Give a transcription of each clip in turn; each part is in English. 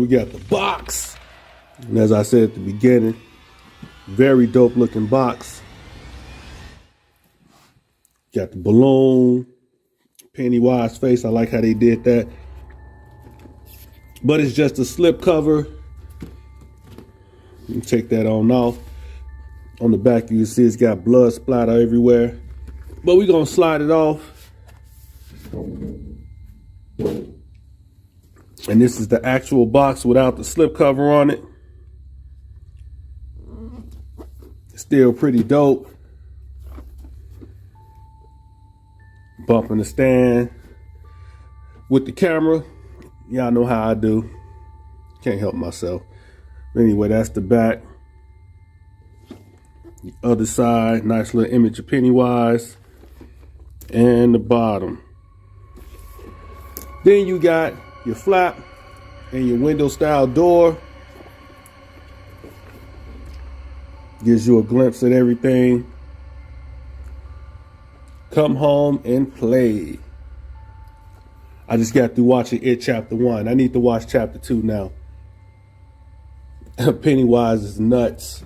We got the box. And as I said at the beginning, very dope looking box. Got the balloon, Pennywise face. I like how they did that. But it's just a slip cover. You can take that on off. On the back, you can see it's got blood splatter everywhere. But we're going to slide it off. And this is the actual box without the slip cover on it. Still pretty dope. Bumping the stand with the camera. Y'all know how I do. Can't help myself. Anyway, that's the back. The other side, nice little image of Pennywise. And the bottom. Then you got your flap and your window style door. Gives you a glimpse at everything. Come home and play. I just got through watching It Chapter 1. I need to watch Chapter 2 now. Pennywise is nuts.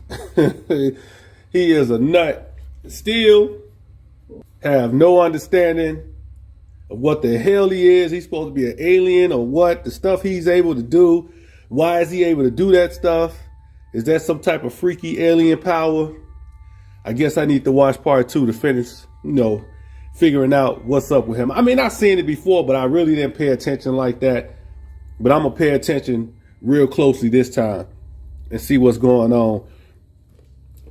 He is a nut. Still have no understanding of what the hell he is. He's supposed to be an alien or what? The stuff he's able to do. Why is he able to do that stuff? Is that some type of freaky alien power? I guess I need to watch part 2 to finish, figuring out what's up with him. I mean, I've seen it before, but I really didn't pay attention like that. But I'm going to pay attention real closely this time and see what's going on.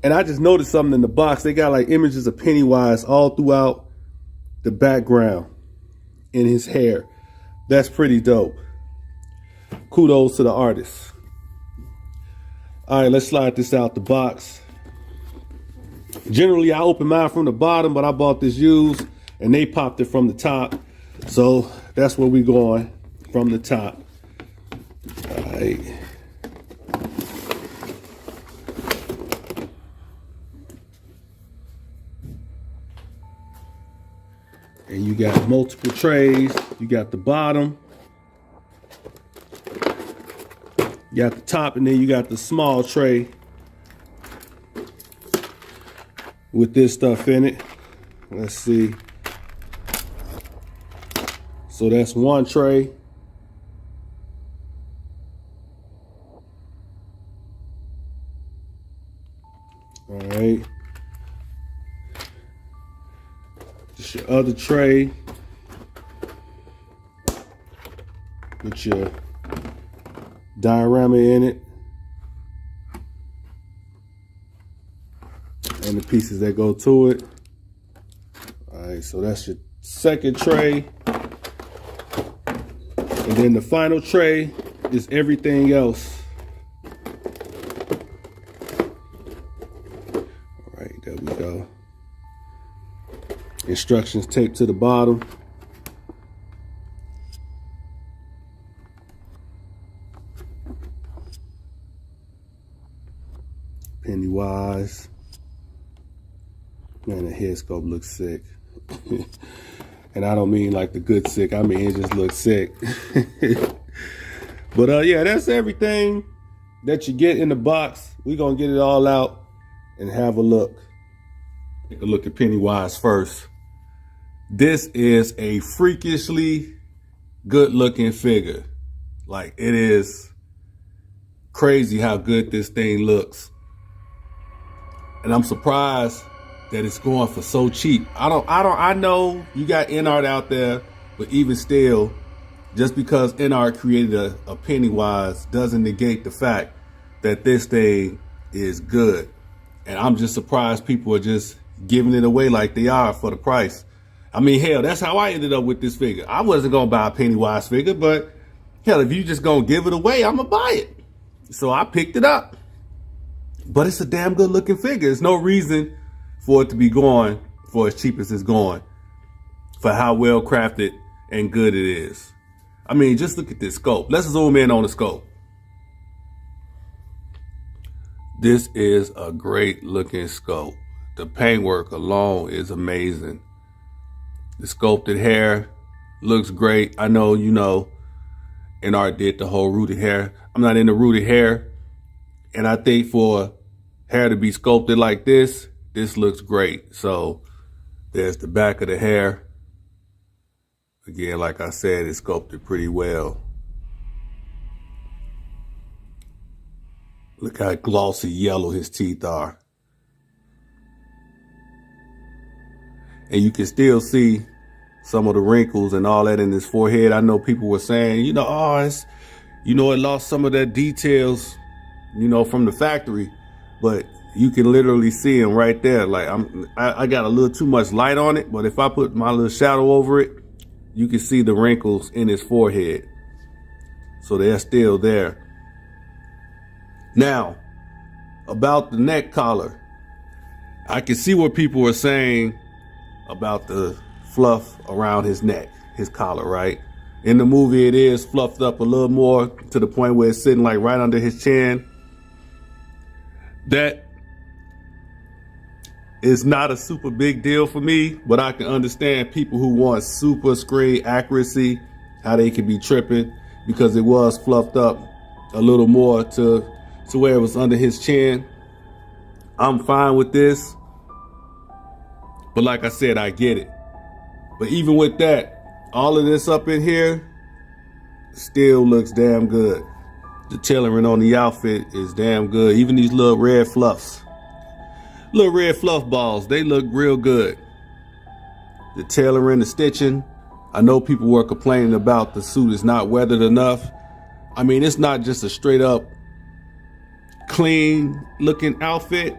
And I just noticed something in the box. They got like images of Pennywise all throughout the background in his hair. That's pretty dope. Kudos to the artist. All right, let's slide this out the box. Generally, I open mine from the bottom, but I bought this used and they popped it from the top. So that's where we're going, from the top. All right. And you got multiple trays. You got the bottom. You got the top, and then you got the small tray with this stuff in it. Let's see. So that's one tray. All right. Just your other tray with your diorama in it and the pieces that go to it. All right, so that's your second tray. And then the final tray is everything else. All right, there we go. Instructions taped to the bottom. Pennywise. Man, the head sculpt looks sick. And I don't mean like the good sick. I mean, it just looks sick. But yeah, that's everything that you get in the box. We're going to get it all out and have a look. Take a look at Pennywise first. This is a freakishly good looking figure. Like, it is crazy how good this thing looks. And I'm surprised that it's going for so cheap. I know you got NART out there, but even still, just because NART created a Pennywise doesn't negate the fact that this thing is good. And I'm just surprised people are just giving it away like they are for the price. I mean, hell, that's how I ended up with this figure. I wasn't gonna buy a Pennywise figure, but hell, if you just gonna give it away, I'm gonna buy it. So I picked it up. But it's a damn good looking figure. There's no reason for it to be going for as cheap as it's going, for how well crafted and good it is. I mean, just look at this scope. Let's zoom in on the scope. This is a great looking scope. The paintwork alone is amazing. The sculpted hair looks great. I know, and Art did the whole rooted hair. I'm not into rooted hair, and I think for hair to be sculpted like this looks great. So there's the back of the hair. Again, like I said, it's sculpted pretty well. Look how glossy yellow his teeth are. And you can still see some of the wrinkles and all that in his forehead. I know people were saying, it lost some of that details, from the factory. But you can literally see him right there. Like I got a little too much light on it, but if I put my little shadow over it, you can see the wrinkles in his forehead. So they're still there. Now, about the neck collar, I can see what people were saying about the fluff around his neck, his collar, right? In the movie, it is fluffed up a little more to the point where it's sitting like right under his chin. That is not a super big deal for me, but I can understand people who want super screen accuracy, how they can be tripping, because it was fluffed up a little more to where it was under his chin. I'm fine with this, but like I said, I get it. But even with that, all of this up in here still looks damn good. The tailoring on the outfit is damn good. Even these little red fluffs, little red fluff balls, they look real good. The tailoring, the stitching. I know people were complaining about the suit is not weathered enough. I mean, it's not just a straight up clean looking outfit.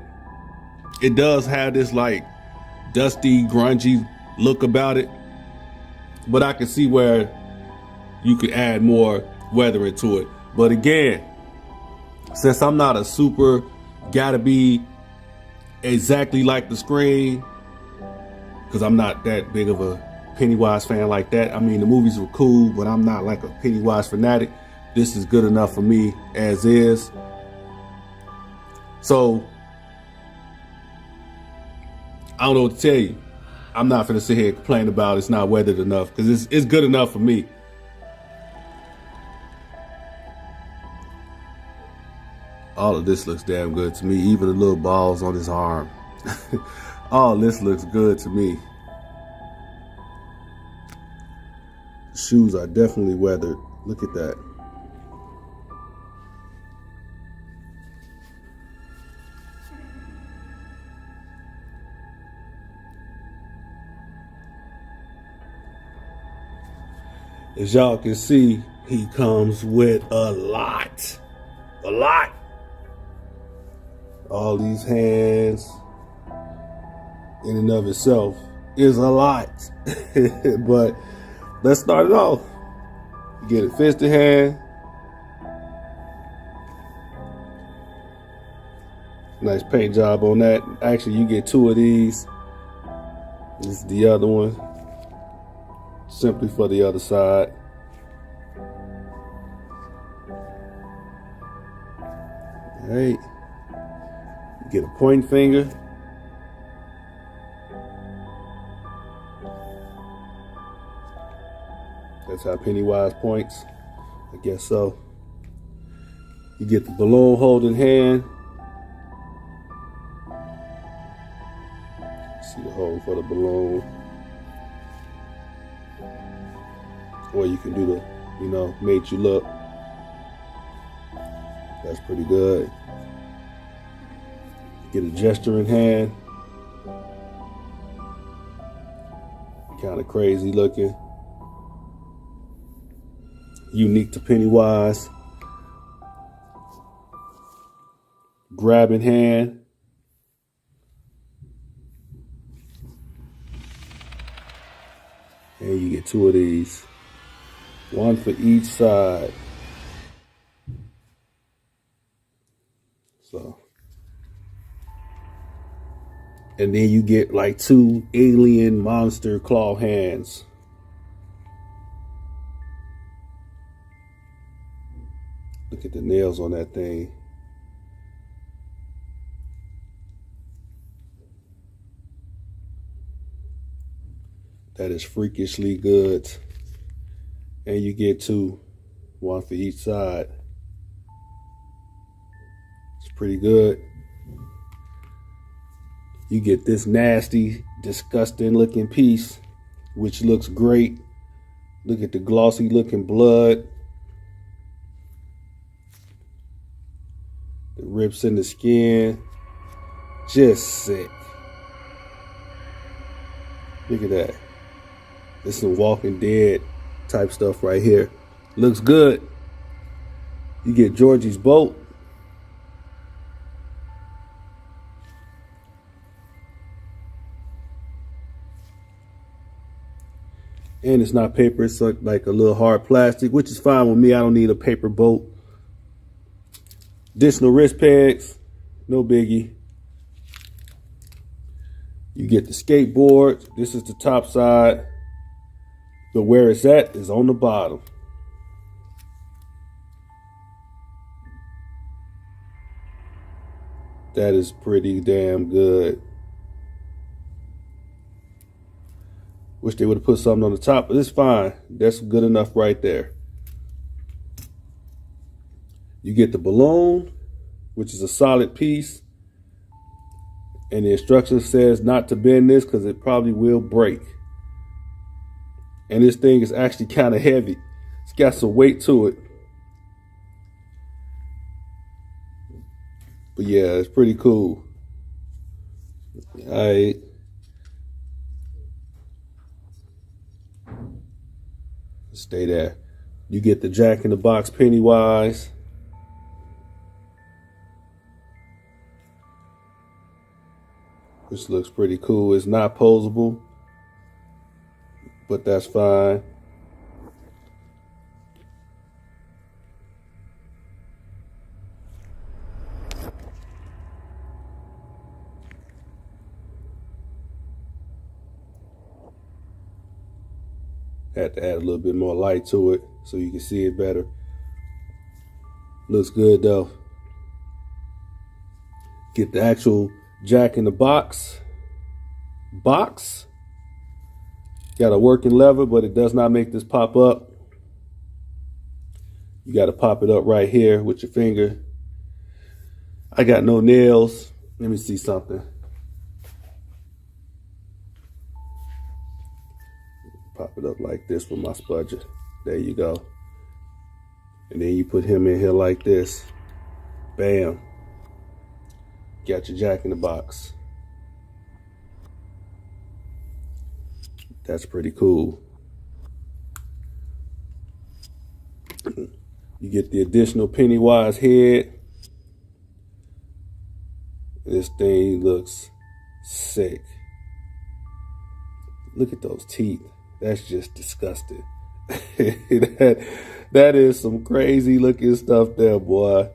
It does have this like dusty, grungy look about it. But I can see where you could add more weathering to it. But again, since I'm not a super gotta be exactly like the screen, because I'm not that big of a Pennywise fan like that. I mean, the movies were cool, but I'm not like a Pennywise fanatic. This is good enough for me as is. So I don't know what to tell you. I'm not gonna sit here and complain about it's not weathered enough, because it's good enough for me. All of this looks damn good to me. Even the little balls on his arm. All this looks good to me. The shoes are definitely weathered. Look at that. As y'all can see, he comes with a lot. A lot. All these hands in and of itself is a lot. But let's start it off. You get a fisted hand. Nice paint job on that. Actually, you get two of these. This is the other one. Simply for the other side. All right. Get a pointing finger. That's how Pennywise points. I guess so. You get the balloon holding hand. See the hole for the balloon. Or you can do the, made you look. That's pretty good. Get a gesture in hand. Kind of crazy looking. Unique to Pennywise. Grabbing hand. And you get two of these. One for each side. So. And then you get like two alien monster claw hands. Look at the nails on that thing. That is freakishly good. And you get two one for each side. It's pretty good. You get this nasty, disgusting looking piece, which looks great. Look at the glossy looking blood. The rips in the skin. Just sick. Look at that. This is some Walking Dead type stuff right here. Looks good. You get Georgie's boat. And it's not paper, it's like a little hard plastic, which is fine with me. I don't need a paper boat. Additional wrist pegs, no biggie. You get the skateboard. This is the top side, but where it's at is on the bottom. That is pretty damn good. Wish they would have put something on the top, but it's fine. That's good enough right there. You get the balloon, which is a solid piece. And the instruction says not to bend this because it probably will break. And this thing is actually kind of heavy. It's got some weight to it. But yeah, it's pretty cool. All right. Stay there. You get the Jack in the Box Pennywise. Which looks pretty cool. It's not posable, but that's fine. Had to add a little bit more light to it so you can see it better. Looks good though. Get the actual Jack in the Box. Got a working lever, but it does not make this pop up. You got to pop it up right here with your finger. I got no nails. Let me see something. Pop it up like this with my spudger. There you go. And then you put him in here like this. Bam. Got your Jack in the Box. That's pretty cool. You get the additional Pennywise head. This thing looks sick. Look at those teeth. That's just disgusting. that is some crazy looking stuff there, boy.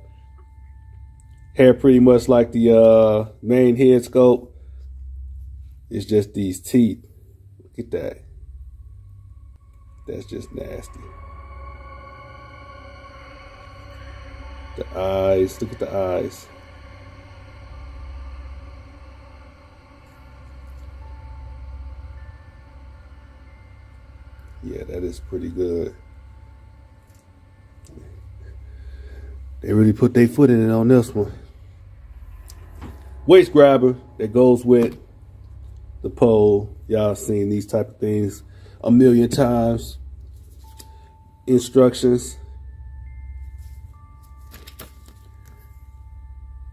Hair pretty much like the main head sculpt. It's just these teeth. Look at that. That's just nasty. The eyes. Look at the eyes. Yeah, that is pretty good. They really put their foot in it on this one. Waist grabber that goes with the pole. Y'all seen these type of things a million times. Instructions.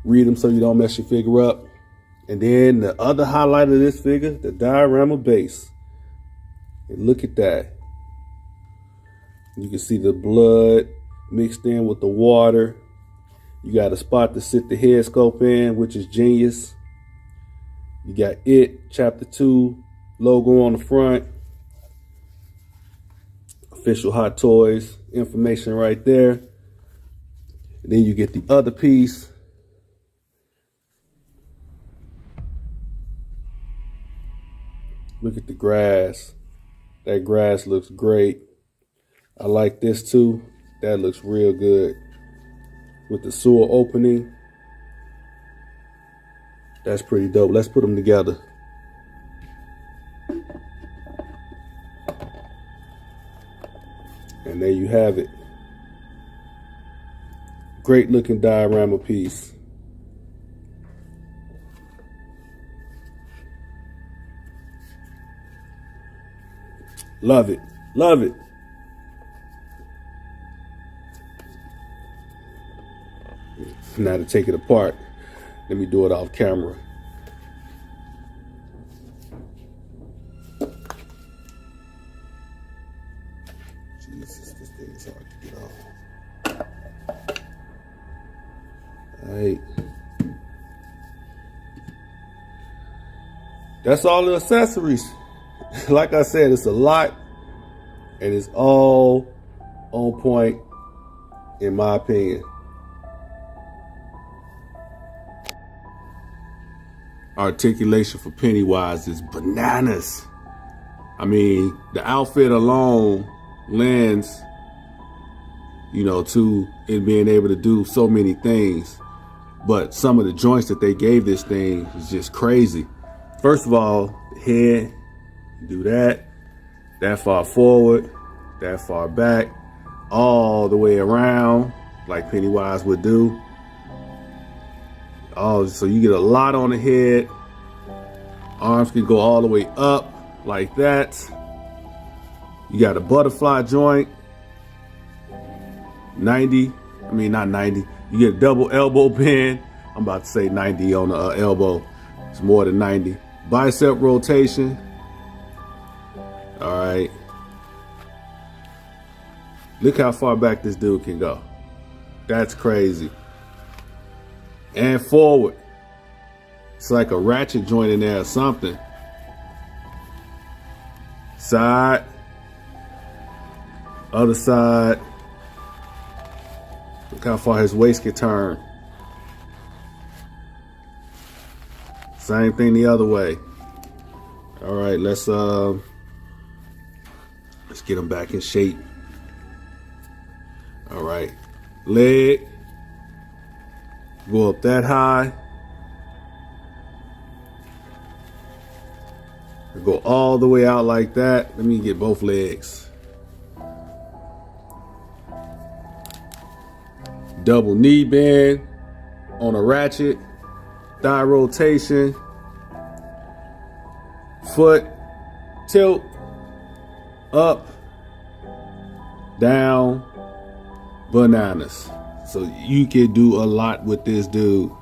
Read them so you don't mess your figure up. And then the other highlight of this figure, the diorama base. And look at that. You can see the blood mixed in with the water. You got a spot to sit the head sculpt in, which is genius. You got It, Chapter 2 logo on the front. Official Hot Toys information right there. And then you get the other piece. Look at the grass. That grass looks great. I like this too. That looks real good. With the sewer opening. That's pretty dope. Let's put them together. And there you have it. Great looking diorama piece. Love it. Love it. Now to take it apart, let me do it off camera. Jesus, this thing is hard to get off. All right. That's all the accessories. Like I said, it's a lot, and it's all on point, in my opinion. Articulation for Pennywise is bananas. I mean, the outfit alone lends, to it being able to do so many things. But some of the joints that they gave this thing is just crazy. First of all, the head, do that far forward, that far back, all the way around, like Pennywise would do. Oh, so you get a lot on the head. Arms can go all the way up like that. You got a butterfly joint. 90, I mean not 90. You get a double elbow bend. I'm about to say 90 on the elbow. It's more than 90. Bicep rotation. All right. Look how far back this dude can go. That's crazy. And forward. It's like a ratchet joint in there or something. Side. Other side. Look how far his waist can turn. Same thing the other way. All right, let's get him back in shape. All right, leg. Go up that high. Go all the way out like that. Let me get both legs. Double knee bend on a ratchet. Thigh rotation. Foot tilt. Up. Down. Bananas. So you can do a lot with this dude.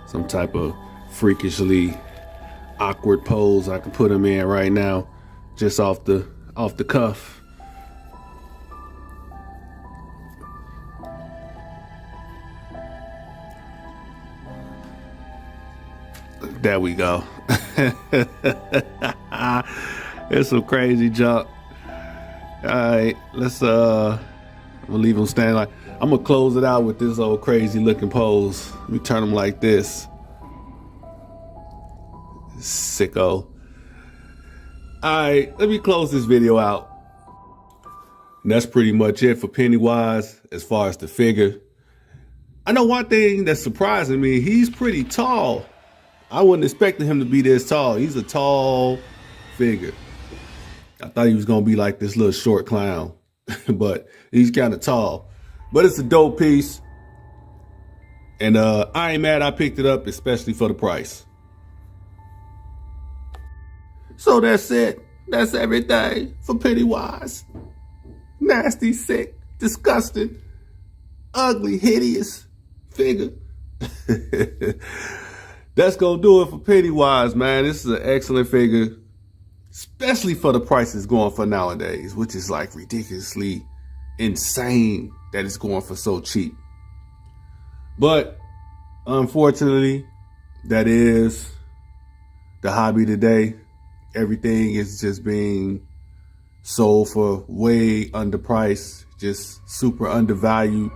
Some type of freakishly awkward pose I can put him in right now, just off the cuff. There we go. It's some crazy junk. All right, let's I'm gonna leave him standing like. I'm gonna close it out with this old crazy looking pose. Let me turn him like this. Sicko. All right, let me close this video out. And that's pretty much it for Pennywise as far as the figure. I know one thing that's surprising me, he's pretty tall. I wasn't expecting him to be this tall. He's a tall figure. I thought he was gonna be like this little short clown, but he's kind of tall. But it's a dope piece. And I ain't mad I picked it up, especially for the price. So that's it. That's everything for Pennywise. Nasty, sick, disgusting, ugly, hideous figure. That's gonna do it for Pennywise, man. This is an excellent figure, especially for the prices going for nowadays, which is like ridiculously insane that it's going for so cheap. But unfortunately, that is the hobby today. Everything is just being sold for way underpriced, just super undervalued.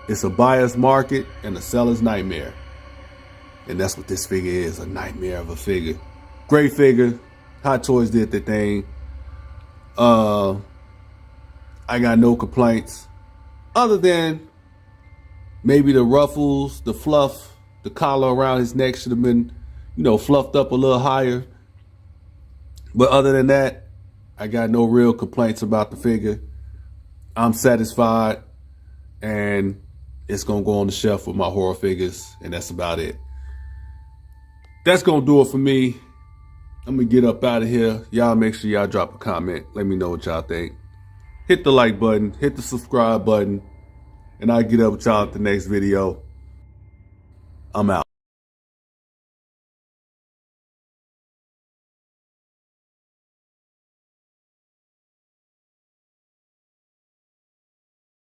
It's a buyer's market and a seller's nightmare. And that's what this figure is, a nightmare of a figure. Great figure. Hot Toys did the thing. I got no complaints other than Maybe the ruffles, the fluff, the collar around his neck should have been, fluffed up a little higher. But other than that, I got no real complaints about the figure. I'm satisfied, and it's going to go on the shelf with my horror figures, and that's about it. That's going to do it for me. I'm going to get up out of here. Y'all make sure y'all drop a comment. Let me know what y'all think. Hit the like button, hit the subscribe button, and I'll get up with y'all at the next video. I'm out.